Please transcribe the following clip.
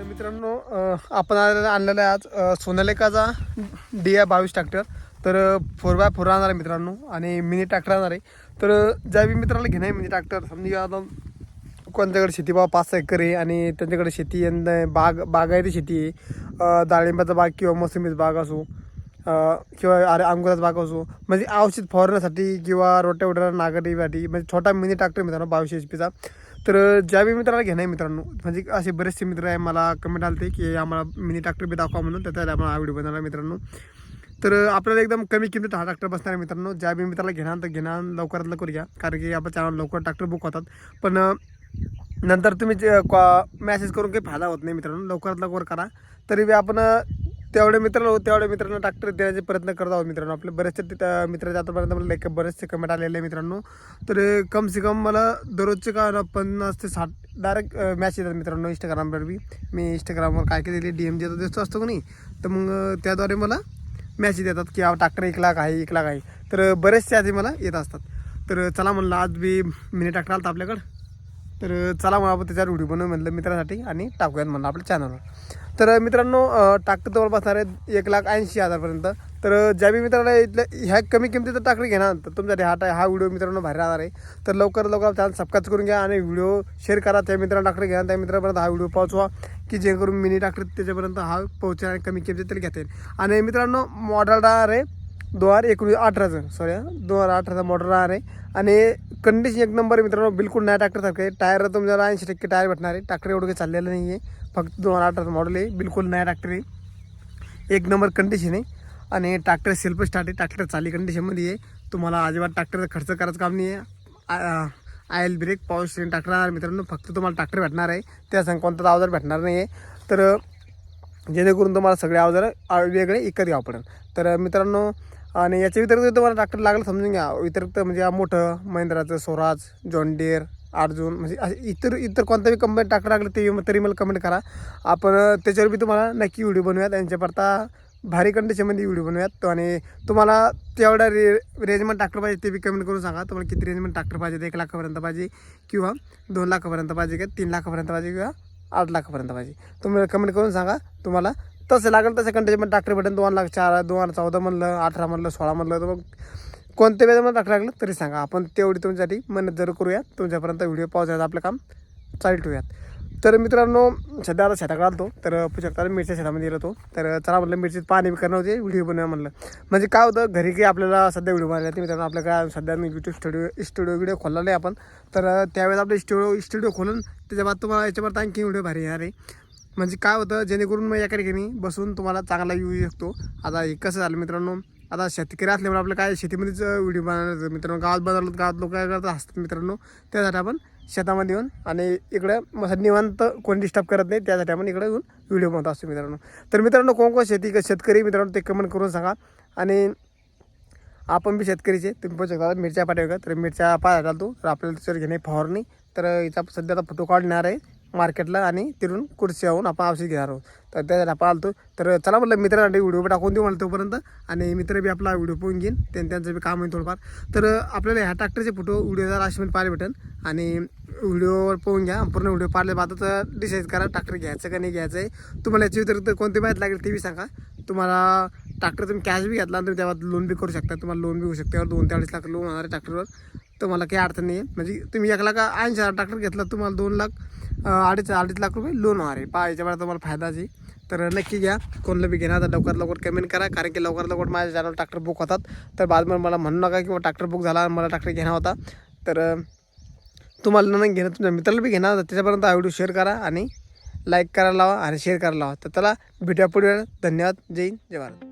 मित्रांनो आपण आणलेला आहे आज सोनालिकाचा DI-22 ट्रॅक्टर. तर 4x4 आणणार आहे मित्रांनो आणि मिनी ट्रॅक्टर आणणार आहे. तर ज्या बी मित्राला घेणं आहे म्हणजे ट्रॅक्टर समजा आता कोणत्याकडे शेती बाबा 5 एकर आहे आणि त्यांच्याकडे शेती बागायती शेती आहे, डाळिंबाचा बाग किंवा मोसंबीचा बाग असो किंवा अंगुराचा बाग असो, म्हणजे औषध फवारण्यासाठी किंवा रोट्यावड्याला नांगरणीसाठी म्हणजे छोटा मिनी ट्रॅक्टर मित्रांनो 22 HP. तर ज्या बी मित्राला घेणं आहे मित्रांनो, म्हणजे असे बरेचसे मित्र आहे मला कमेंट आले की आम्हाला मिनी ट्रॅक्टर बी दाखवा म्हणून, त्याचा आम्हाला हा व्हिडिओ बनवला मित्रांनो. तर आपल्याला एकदम कमी किमतीत हा ट्रॅक्टर बसणार आहे मित्रांनो. ज्या बी मित्राला घेणार तर घेणार लवकरात लवकर घ्या, कारण की आपल्या चॅनल लवकर ट्रॅक्टर बुक होतात. पण नंतर तुम्ही मॅसेज करून काही फायदा होत नाही मित्रांनो. लवकरात लवकर करा. तरी बी आपण तेवढ्या मित्रांना ट्रॅक्टर देण्याचे प्रयत्न करत आहोत मित्रांनो. आपले बरेचसे मित्राचे आतापर्यंत मला बरेचसे कमेंट आलेले आहे मित्रांनो. तर कम से कम मला दररोजचे का 50 ते 60 डायरेक्ट मॅसेज येतात मित्रांनो इंस्टाग्रामवर बी. मी इंस्टाग्रामवर काय काय दिली DM देतो दिसतो असतो की नाही, तर मग त्याद्वारे मला मॅसेज येतात की ट्रॅक्टर 1 लाख आहे 1 लाख आहे. तर बरेचसे आधी मला येत असतात. तर चला म्हणलं आज बी मिनी ट्रॅक्टर आला आपल्याकडं. तर चला मग आपण त्याच्यावर व्हिडिओ बनवू म्हटलं मित्रासाठी आणि टाकूयात म्हणलं आपल्या चॅनलवर. तर मित्रांनो ट्रॅक्टर तुम्हाला बसणार आहे 1,80,000पर्यंत. तर ज्या बी मित्राला इथल्या ह्या कमी किमतीचं ट्रॅक्टर घेणार तर तुमच्यासाठी हा व्हिडिओ मित्रांनो बाहेर राहणार आहे. तर लवकर चॅनल सबस्क्राईब करून घ्या आणि व्हिडिओ शेअर करा. त्या मित्रांना ट्रॅक्टर घ्या, त्या मित्रापर्यंत हा व्हिडिओ पोहोचवा की जेणेकरून मिनी ट्रॅक्टर त्याच्यापर्यंत हा पोहोचेल आणि कमी किमतीत तरी घेता येईल. आणि मित्रांनो मॉडेल राहणार आहे 2018चं 2018चा मॉडेल राहणार आहे आणि कंडिशन एक नंबर आहे मित्रांनो. बिलकुल नया ट्रॅक्टरसारखं आहे. टायर तुम्हाला 80% टायर भेटणार आहे. ट्रॅक्टर एवढं काही चाललेलं नाही आहे, फक्त 2018चं मॉडेल आहे. बिलकुल नया ट्रॅक्टर आहे, एक नंबर कंडिशन आहे. आणि ट्रॅक्टर सेल्फ स्टार्ट आहे, ट्रॅक्टर चाली कंडिशनमध्ये आहे. तुम्हाला अजिबात ट्रॅक्टरचा खर्च करायचं काम नाही आहे. Oil brake power steering tractor राहणार मित्रांनो. फक्त तुम्हाला ट्रॅक्टर भेटणार आहे, त्या संग कोणताच अवजार भेटणार नाही आहे. तर जेणेकरून तुम्हाला सगळे अवजार वेगळे एकत्र घ्यावं पडेल. तर मित्रांनो आणि याच्या व्यतिरिक्त तुम्हाला ट्रॅक्टर लागलं समजून घ्या. व्यतिरिक्त म्हणजे मोठं महिंद्राचं स्वराज, जॉन डिअर, अर्जुन, म्हणजे असे इतर कोणत्याही कंपनी ट्रॅक्टर लागलं ते तरी मला कमेंट करा. आपण त्याच्यावर बी तुम्हाला नक्की व्हिडिओ बनवूयात. त्यांच्याकरता भारी कंडिशनमध्ये व्हिडिओ बनवूयात. आणि तुम्हाला तेवढा रेंजमध्ये ट्रॅक्टर पाहिजे ते बी कमेंट करून सांगा. तुम्हाला किती रेंजमध्ये ट्रॅक्टर पाहिजे, 1 लाखापर्यंत पाहिजे किंवा 2 लाखापर्यंत पाहिजे किंवा 3 लाखापर्यंत पाहिजे किंवा 8 लाखापर्यंत पाहिजे. तुम्ही कमेंट करून सांगा. तुम्हाला तसं लागेल तसं कंडिशनमध्ये ट्रॅक्टर भेटेल. 2,04,000, 2014 म्हणलं, 18 म्हणलं, 16 म्हणलं, तर मग कोणत्या वेळेमध्ये ट्रॅक्टर लागलं तरी सांगा. आपण तेवढी तुमच्यासाठी मेहनत जरूर करूयात. तुमच्यापर्यंत व्हिडिओ पावसायचं आपलं काम चालू ठेवूयात. तर मित्रांनो सध्या आता शेताकडे आलतो, तर पुढच्या मिरच्या शेतामध्ये गेलो होतो. तर चला म्हटलं मिरचीत पाणी बी करणं होते, व्हिडिओ बनवूया म्हणलं. म्हणजे काय होतं घरी काही आपल्याला सध्या व्हिडिओ बनवायला मित्रांनो. आपल्याकडे सध्या मी YouTube स्टुडिओ व्हिडिओ खोलला आहे आपण. तर त्यावेळेस आपले स्टुडिओ खोलून त्याच्या बाद तुम्हाला याच्यावर आणखी व्हिडिओ भारी येणार आहे. म्हणजे काय होतं जेणेकरून मग एका ठिकाणी बसून तुम्हाला चांगला व्ह्यू येऊ शकतो. आता हे कसं झालं मित्रांनो, आता शेतकरी असल्यामुळे आपलं काय शेतीमध्येच व्हिडिओ बनवणार मित्रांनो. गावात बनवलं गावात लोक काय करतात हसतात मित्रांनो. त्यासाठी आपण शेतामध्ये येऊन आणि इकडं मग निवांत कोणी डिस्टर्ब करत नाही, त्यासाठी आपण इकडे येऊन व्हिडिओ बनवत असतो मित्रांनो. तर मित्रांनो कोण शेतकरी मित्रांनो ते कमेंट करून सांगा. आणि आपण बी शेतकरीचे तुम्ही पण शकता. मिरच्या पाठवा तर मिरच्या पाहायला घालतो. तर आपल्याला त्याच्यावर घेणे फवारणी. तर याचा सध्या आता फोटो काढणार आहे मार्केटला आणि तिथून कुर्सी येऊन आपण औषध घेणार आहोत. तर त्यासाठी आपण आलतो. तर चला म्हटलं मित्रांसाठी व्हिडिओ टाकून देऊ म्हणलं तोपर्यंत. आणि मित्र बी आपला व्हिडिओ पाहून घेईन, त्यांचं बी काम होईल थोडंफार. तर आपल्याला ह्या ट्रॅक्टरचे फोटो व्हिडिओ जर अशी पाहायला भेटेल आणि व्हिडिओवर पाहून घ्या. पूर्ण व्हिडिओ पाहिले तर डिसाईड करा ट्रॅक्टर घ्यायचं का नाही घ्यायचं आहे. तुम्हाला याच्या व्यतिरिक्त कोणती माहिती लागेल ते बी सांगा. तुम्हाला ट्रॅक्टर तुम्ही कॅश बी घेतला तर तेव्हा लोन बी करू शकता. तुम्हाला लोन बी होऊ शकते. 2 ते 2.5 लाख लोन होणार आहे ट्रॅक्टरवर. तुम्हाला काही अडचण नाही आहे. म्हणजे तुम्ही 1,80,000 ट्रॅक्टर घेतला तुम्हाला 2 लाख 2.5 लाख रुपये लोन होणार आहे. याच्यामुळे तुम्हाला फायदाच आहे. तर नक्की घ्या. कोणलं बी घेणार तर लवकर कमेंट करा, कारण की लवकर माझ्या चॅनल ट्रॅक्टर बुक होतात. तर बादमध्ये मला म्हणू नका किंवा ट्रॅक्टर बुक झाला मला ट्रॅक्टर घेणार होता. तर तुम्हाला नाही घेणं तुमच्या मित्राला बी घेणार तर त्याच्यापर्यंत हा व्हिडिओ शेअर करा आणि लाईक करायला लावा आणि शेअर करायला लावा. तर त्याला भेटूया पुढे. धन्यवाद. जय हिंद, जय भारत.